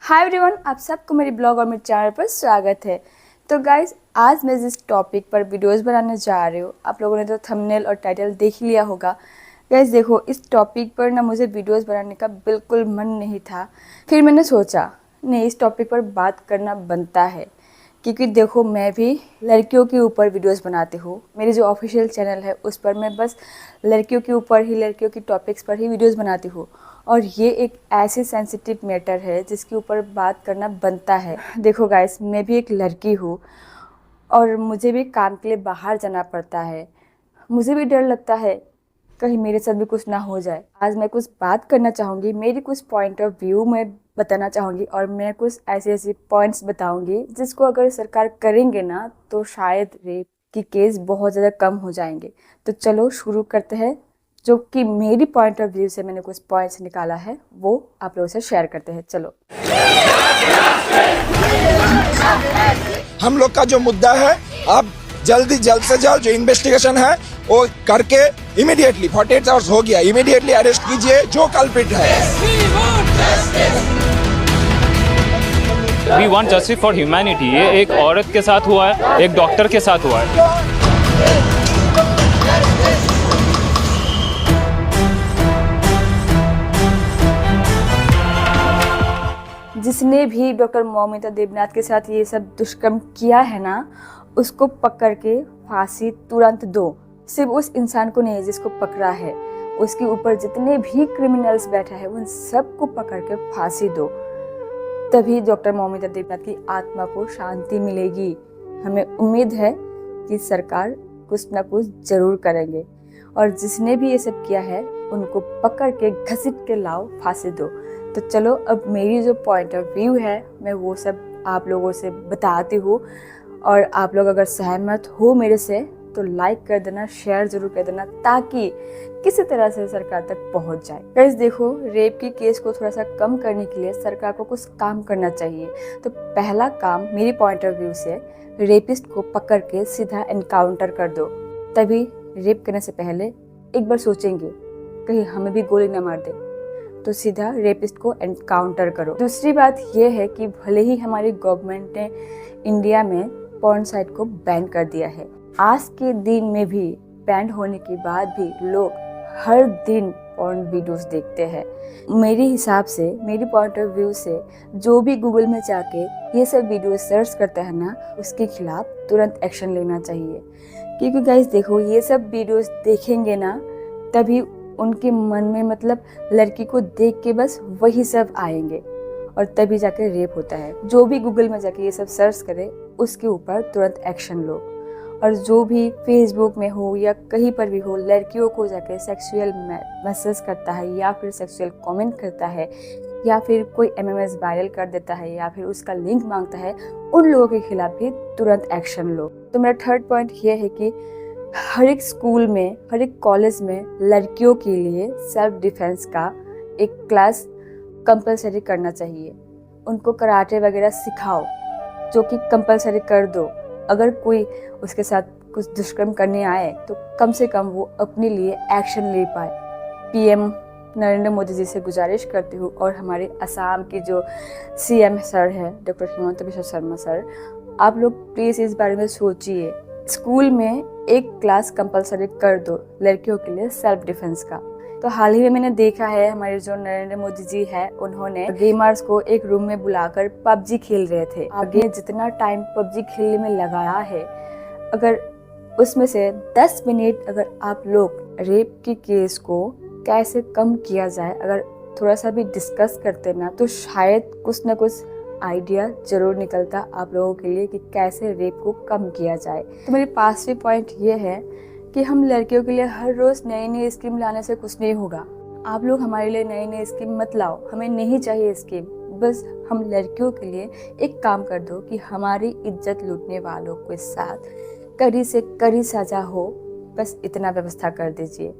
Hi everyone, आप सबको मेरी ब्लॉग और मेरे चैनल पर स्वागत है। तो गाइज, आज मैं जिस टॉपिक पर वीडियोस बनाने जा रही हूँ, आप लोगों ने तो थंबनेल और टाइटल देख लिया होगा। गाइज देखो, इस टॉपिक पर ना मुझे वीडियोस बनाने का बिल्कुल मन नहीं था। फिर मैंने सोचा नहीं, इस टॉपिक पर बात करना बनता है, क्योंकि देखो मैं भी लड़कियों के ऊपर वीडियोस बनाती हूँ। मेरी जो ऑफिशियल चैनल है उस पर मैं बस लड़कियों के ऊपर ही, लड़कियों की टॉपिक्स पर ही वीडियोस बनाती हूँ। और ये एक ऐसी सेंसिटिव मैटर है जिसके ऊपर बात करना बनता है। देखो गाइस, मैं भी एक लड़की हूँ और मुझे भी काम के लिए बाहर जाना पड़ता है। मुझे भी डर लगता है कहीं मेरे साथ भी कुछ ना हो जाए। आज मैं कुछ बात करना चाहूँगी, मेरी कुछ पॉइंट ऑफ व्यू मैं बताना चाहूँगी और मैं कुछ ऐसे ऐसे पॉइंट्स बताऊँगी जिसको अगर सरकार करेंगे ना तो शायद रेप की केस बहुत ज़्यादा कम हो जाएंगे। तो चलो शुरू करते हैं। जो कि मेरी पॉइंट ऑफ व्यू से मैंने कुछ पॉइंट्स निकाला है वो आप लोगों से शेयर करते हैं। चलो, हम लोग का जो मुद्दा है, आप जल्द से जल्द जो इन्वेस्टिगेशन है वो करके इमीडिएटली 48 आवर्स हो गया, इमीडिएटली अरेस्ट कीजिए जो कल्प्रिट है। We want justice for humanity। ये एक औरत के साथ हुआ है, एक डॉक्टर के साथ हुआ है। जिसने भी डॉक्टर मौमिता देवनाथ के साथ ये सब दुष्कर्म किया है ना, उसको पकड़ के फांसी तुरंत दो। सिर्फ उस इंसान को नहीं जिसको पकड़ा है, उसके ऊपर जितने भी क्रिमिनल्स बैठे हैं उन सबको पकड़ के फांसी दो। तभी डॉक्टर मौमिता देवनाथ की आत्मा को शांति मिलेगी। हमें उम्मीद है कि सरकार कुछ ना कुछ जरूर करेंगे और जिसने भी ये सब किया है उनको पकड़ के घसीट के लाओ, फांसी दो। तो चलो, अब मेरी जो पॉइंट ऑफ व्यू है मैं वो सब आप लोगों से बताती हूँ। और आप लोग अगर सहमत हो मेरे से तो लाइक कर देना, शेयर जरूर कर देना, ताकि किसी तरह से सरकार तक पहुँच जाए। गाइस देखो, रेप की केस को थोड़ा सा कम करने के लिए सरकार को कुछ काम करना चाहिए। तो पहला काम मेरी पॉइंट ऑफ व्यू से, रेपिस्ट को पकड़ के सीधा एनकाउंटर कर दो। तभी रेप करने से पहले एक बार सोचेंगे कहीं हमें भी गोली न मार दे, तो सीधा रेपिस्ट को एनकाउंटर करो। दूसरी बात यह है कि भले ही हमारी गवर्नमेंट ने इंडिया में पॉर्न साइट को बैन कर दिया है, आज के दिन में भी बैन होने के बाद भी लोग हर दिन पॉर्न वीडियोस देखते हैं। मेरे हिसाब से, मेरी पॉइंट ऑफ व्यू से, जो भी गूगल में जाके ये सब वीडियो सर्च करता है ना, उसके खिलाफ तुरंत एक्शन लेना चाहिए। क्योंकि गाइस देखो, ये सब वीडियोस देखेंगे ना तभी उनके मन में, मतलब लड़की को देख के बस वही सब आएंगे और तभी जाके रेप होता है। जो भी गूगल में जाके ये सब सर्च करे उसके ऊपर तुरंत एक्शन लो। और जो भी फेसबुक में हो या कहीं पर भी हो, लड़कियों को जाके सेक्सुअल मैसेज करता है या फिर सेक्सुअल कमेंट करता है या फिर कोई MMS वायरल कर देता है या फिर उसका लिंक मांगता है, उन लोगों के खिलाफ भी तुरंत एक्शन लो। तो मेरा थर्ड पॉइंट ये है कि हर एक स्कूल में, हर एक कॉलेज में लड़कियों के लिए सेल्फ डिफेंस का एक क्लास कंपलसरी करना चाहिए। उनको कराटे वगैरह सिखाओ, जो कि कंपलसरी कर दो। अगर कोई उसके साथ कुछ दुष्कर्म करने आए तो कम से कम वो अपने लिए एक्शन ले पाए। PM नरेंद्र मोदी जी से गुजारिश करती हूँ और हमारे असम की जो CM सर है डॉक्टर हिमंत बिश्व शर्मा सर, आप लोग प्लीज़ इस बारे में सोचिए। स्कूल में एक क्लास कंपलसरी कर दो लड़कियों के लिए सेल्फ डिफेंस का। तो हाल ही में मैंने देखा है, हमारे जो नरेंद्र मोदी जी है उन्होंने गेमर्स को एक रूम में बुलाकर PUBG खेल रहे थे। आगे जितना टाइम PUBG खेलने में लगाया है, अगर उसमें से 10 मिनट अगर आप लोग रेप की केस को कैसे कम किया जाए अगर थोड़ा सा भी डिस्कस करते ना, तो शायद कुछ ना कुछ आइडिया जरूर निकलता आप लोगों के लिए कि कैसे रेप को कम किया जाए। तो मेरे पास भी पॉइंट ये है कि हम लड़कियों के लिए हर रोज नई नई स्कीम लाने से कुछ नहीं होगा। आप लोग हमारे लिए नई नई स्कीम मत लाओ, हमें नहीं चाहिए स्कीम। बस हम लड़कियों के लिए एक काम कर दो कि हमारी इज्जत लूटने वालों के साथ कड़ी से कड़ी सजा हो, बस इतना व्यवस्था कर दीजिए।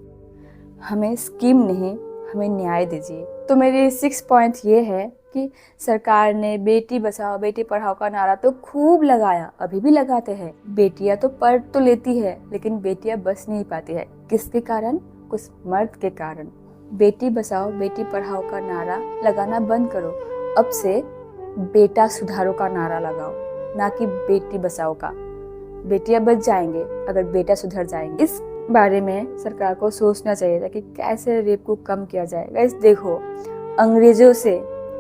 हमें स्कीम नहीं, हमें न्याय दीजिए। तो मेरी 6 पॉइंट ये है कि सरकार ने बेटी बचाओ बेटी पढ़ाओ का नारा तो खूब लगाया, अभी भी लगाते हैं। बेटियां तो पढ़ तो लेती है लेकिन बेटियां बच नहीं पाती है। किसके कारण? कुछ मर्द के कारण। बेटी बचाओ बेटी पढ़ाओ का नारा लगाना बंद करो। अब से बेटा सुधारो का नारा लगाओ, ना कि बेटी बचाओ का। बेटियां बच जाएंगे अगर बेटा सुधर जाएंगे। इस बारे में सरकार को सोचना चाहिए था कि कैसे रेप को कम किया जाए। गाइस देखो, अंग्रेजों से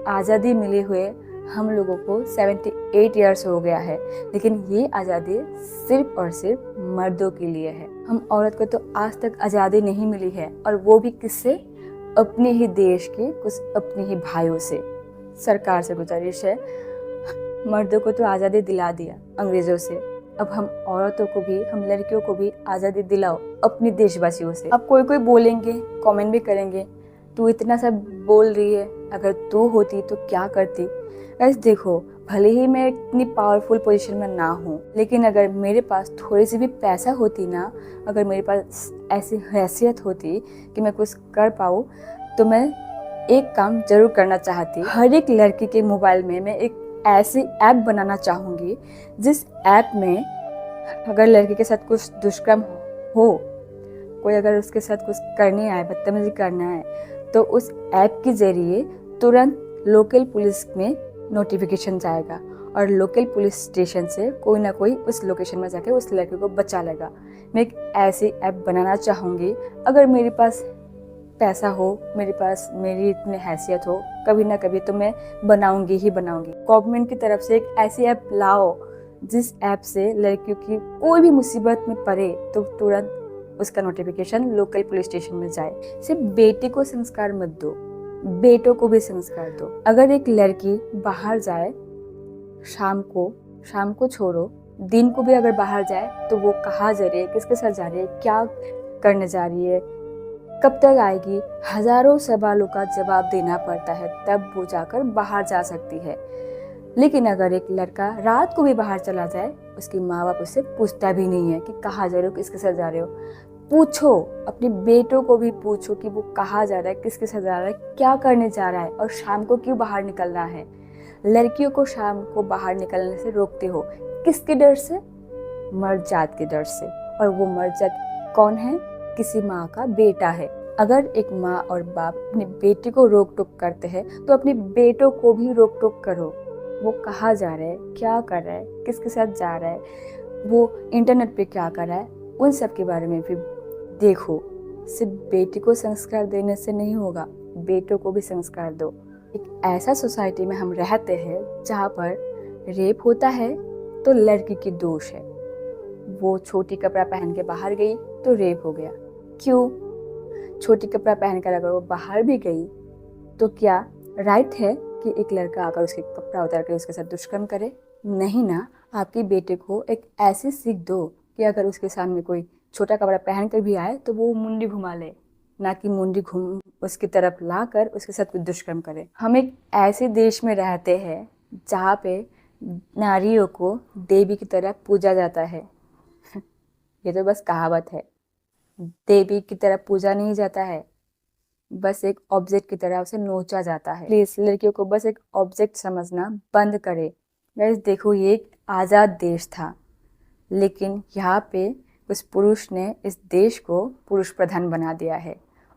आज़ादी मिले हुए हम लोगों को 78 इयर्स हो गया है, लेकिन ये आज़ादी सिर्फ और सिर्फ मर्दों के लिए है। हम औरत को तो आज तक आज़ादी नहीं मिली है, और वो भी किससे? अपने ही देश के कुछ अपने ही भाइयों से। सरकार से गुजारिश है, मर्दों को तो आज़ादी दिला दिया अंग्रेजों से, अब हम औरतों को भी, हम लड़कियों को भी आज़ादी दिलाओ अपनी देशवासियों से। अब कोई कोई बोलेंगे, कमेंट भी करेंगे, तू इतना सब बोल रही है, अगर तू होती तो क्या करती। गाइस देखो, भले ही मैं इतनी पावरफुल पोजीशन में ना हूँ, लेकिन अगर मेरे पास थोड़ी सी भी पैसा होती ना, अगर मेरे पास ऐसी हैसियत होती कि मैं कुछ कर पाऊँ, तो मैं एक काम जरूर करना चाहती। हर एक लड़की के मोबाइल में मैं एक ऐसी ऐप बनाना चाहूँगी जिस ऐप में अगर लड़की के साथ कुछ दुष्कर्म हो, कोई अगर उसके साथ कुछ करने आए, बदतमीजी करना है, तो उस ऐप के जरिए तुरंत लोकल पुलिस में नोटिफिकेशन जाएगा और लोकल पुलिस स्टेशन से कोई ना कोई उस लोकेशन में जाके उस लड़के को बचा लेगा। मैं एक ऐसी ऐप बनाना चाहूँगी। अगर मेरे पास पैसा हो, मेरे पास मेरी इतनी हैसियत हो, कभी ना कभी तो मैं बनाऊंगी ही बनाऊंगी। गवर्नमेंट की तरफ से एक ऐसी ऐप लाओ जिस ऐप से लड़कियों की कोई भी मुसीबत में पड़े तो तुरंत उसका नोटिफिकेशन लोकल पुलिस स्टेशन में जाए। सिर्फ बेटे को संस्कार मत दो, बेटों को भी संस्कार दो। अगर एक लड़की बाहर जाए शाम को छोड़ो, दिन को भी अगर बाहर जाए तो वो कहाँ जा रही है, किसके साथ जा रही है, क्या करने जा रही है, कब तक आएगी, हजारों सवालों का जवाब देना पड़ता है, तब वो जाकर बाहर जा सकती है। लेकिन अगर एक लड़का रात को भी बाहर चला जाए, उसकी माँ बाप उससे पूछता भी नहीं है कि कहाँ जा रहे हो, किसके साथ जा रहे हो। पूछो, अपने बेटों को भी पूछो कि वो कहाँ जा रहा है, किसके साथ जा रहा है, क्या करने जा रहा है और शाम को क्यों बाहर निकलना है। लड़कियों को शाम को बाहर निकलने से रोकते हो, किसके डर से? मर्द जात के डर से। और वो मर्द जात कौन है? किसी माँ का बेटा है। अगर एक माँ और बाप अपने बेटे को रोक टोक करते हैं तो अपने बेटों को भी रोक टोक करो। वो कहाँ जा रहा है, क्या कर रहा है, किसके साथ जा रहा है, वो इंटरनेट पे क्या कर रहा है, उन सब के बारे में भी देखो। सिर्फ बेटे को संस्कार देने से नहीं होगा, बेटों को भी संस्कार दो। एक ऐसा सोसाइटी में हम रहते हैं जहाँ पर रेप होता है तो लड़की की दोष है। वो छोटी कपड़ा पहन के बाहर गई तो रेप हो गया। क्यों? छोटी कपड़ा पहनकर अगर वो बाहर भी गई तो क्या राइट है कि एक लड़का आकर उसके कपड़ा उतार कर उसके साथ दुष्कर्म करे? नहीं ना। आपके बेटे को एक ऐसी सीख दो कि अगर उसके सामने कोई छोटा कपड़ा पहन कर भी आए तो वो मुंडी घुमा ले, ना कि मुंडी घूम उसकी तरफ लाकर उसके साथ कुछ दुष्कर्म करे। हम एक ऐसे देश में रहते हैं जहाँ पे नारियों को देवी की तरह पूजा जाता है। ये तो बस कहावत है, देवी की तरह पूजा नहीं जाता है, बस एक ऑब्जेक्ट की तरह उसे नोचा जाता है। प्लीज लड़कियों को बस एक ऑब्जेक्ट समझना बंद करे। गाइस देखो, ये एक आज़ाद देश था, लेकिन यहाँ पे उस पुरुष ने इस देश को पुरुष प्रधान बना दिया है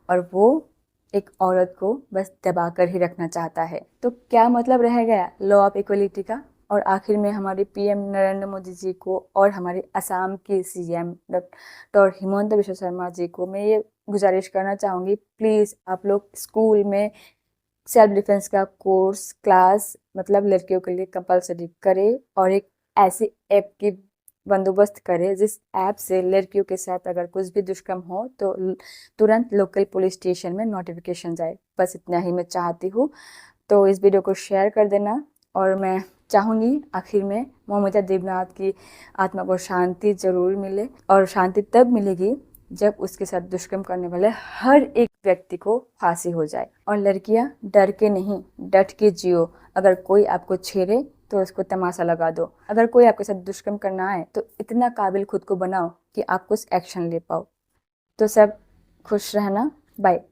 और वो एक औरत को बस दबा कर ही रखना चाहता है। तो क्या मतलब रह गया लॉ ऑफ इक्वलिटी का? और आखिर में हमारे पीएम नरेंद्र मोदी जी को और हमारे असम के सीएम डॉक्टर हिमंत बिश्व शर्मा जी को मैं ये गुजारिश करना चाहूँगी, प्लीज़ आप लोग स्कूल में सेल्फ डिफेंस का कोर्स क्लास मतलब लड़कियों के लिए कंपलसरी करें और एक ऐसी ऐप की बंदोबस्त करें जिस ऐप से लड़कियों के साथ अगर कुछ भी दुष्कर्म हो तो तुरंत लोकल पुलिस स्टेशन में नोटिफिकेशन जाए। बस इतना ही मैं चाहती हूँ। तो इस वीडियो को शेयर कर देना और मैं चाहूँगी आखिर में मौमिता देवनाथ की आत्मा को शांति जरूर मिले, और शांति तब मिलेगी जब उसके साथ दुष्कर्म करने वाले हर एक व्यक्ति को फांसी हो जाए। और लड़कियां डर के नहीं, डट के जियो। अगर कोई आपको छेड़े तो उसको तमाशा लगा दो। अगर कोई आपके साथ दुष्कर्म करना है तो इतना काबिल खुद को बनाओ कि आप कुछ एक्शन ले पाओ। तो सब खुश रहना। बाय।